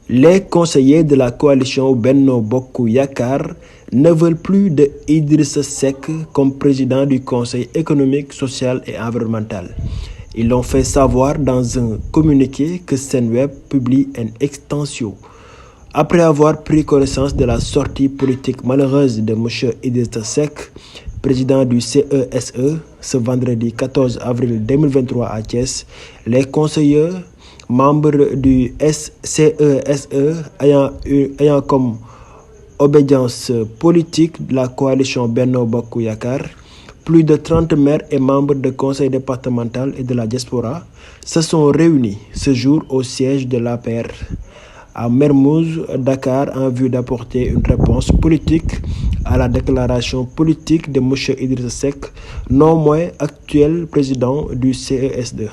Les conseillers de la coalition Benno Bokk Yakaar ne veulent plus de Idrissa Seck comme président du Conseil économique, social et environnemental. Ils l'ont fait savoir dans un communiqué que Senweb publie en extension. Après avoir pris connaissance de la sortie politique malheureuse de M. Idrissa Seck, président du CESE, ce vendredi 14 avril 2023 à Thiès, les conseillers membres du CESE ayant comme obédience politique la coalition Benno Bokk Yakaar, plus de 30 maires et membres de conseil départemental et de la diaspora se sont réunis ce jour au siège de l'APR à Mermoz, Dakar, en vue d'apporter une réponse politique à la déclaration politique de M. Idrissa Seck, non moins actuel président du CESE.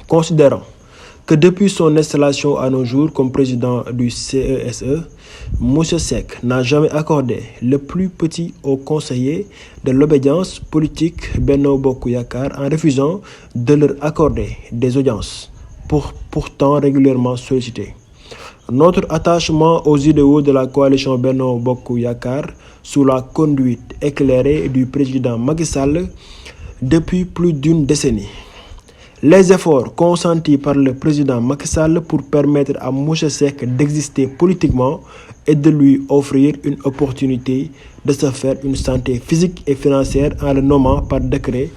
Considérant que depuis son installation à nos jours comme président du CESE, M. Seck n'a jamais accordé le plus petit aux conseillers de l'obédience politique Benno Bokk Yakaar en refusant de leur accorder des audiences, pourtant régulièrement sollicitées. Notre attachement aux idéaux de la coalition Benno Bokk Yakaar sous la conduite éclairée du président Macky Sall depuis plus d'une décennie. Les efforts consentis par le président Macky Sall pour permettre à M. Seck d'exister politiquement et de lui offrir une opportunité de se faire une santé physique et financière en le nommant par décret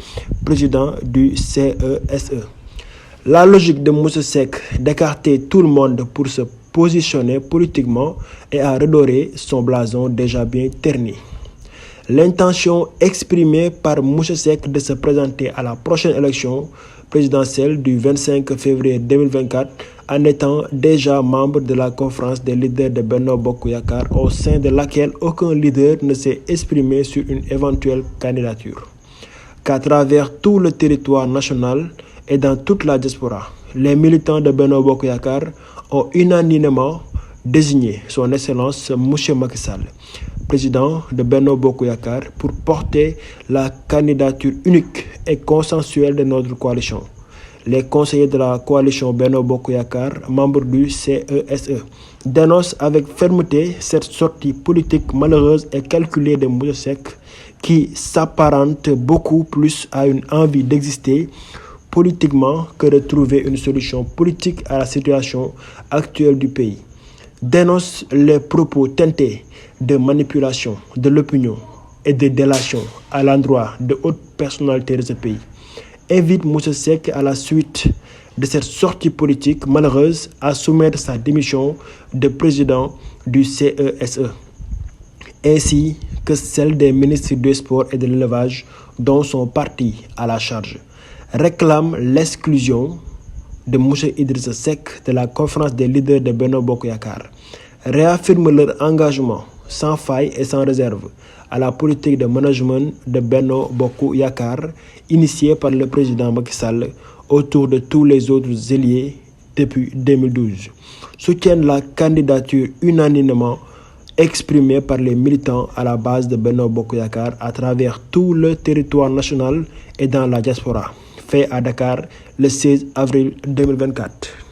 président du CESE. La logique de M. Seck d'écarter tout le monde pour se positionner politiquement et à redorer son blason déjà bien terni. L'intention exprimée par M. Seck de se présenter à la prochaine élection présidentielle du 25 février 2024 en étant déjà membre de la conférence des leaders de Benno Bokk Yakaar au sein de laquelle aucun leader ne s'est exprimé sur une éventuelle candidature. Qu'à travers tout le territoire national et dans toute la diaspora, les militants de Benno Bokk Yakaar ont unanimement désigné son Excellence M. Macky Sall, président de Benno Bokk Yakaar, pour porter la candidature unique et consensuelle de notre coalition. Les conseillers de la coalition Benno Bokk Yakaar, membres du CESE, dénoncent avec fermeté cette sortie politique malheureuse et calculée de M. Seck qui s'apparente beaucoup plus à une envie d'exister politiquement que de trouver une solution politique à la situation actuelle du pays. Dénonce les propos teintés de manipulation de l'opinion et de délation à l'endroit de hautes personnalités de ce pays. Invite M. Seck à la suite de cette sortie politique malheureuse à soumettre sa démission de président du CESE, ainsi que celle des ministres des Sports et de l'Élevage dont son parti à la charge. Réclame l'exclusion de M. Idrissa Seck de la conférence des leaders de Benno Bokk Yakaar, réaffirme leur engagement sans faille et sans réserve à la politique de management de Benno Bokk Yakaar initiée par le président Macky Sall autour de tous les autres alliés depuis 2012. Soutiennent la candidature unanimement exprimée par les militants à la base de Benno Bokk Yakaar à travers tout le territoire national et dans la diaspora. Fait à Dakar le 16 avril 2024.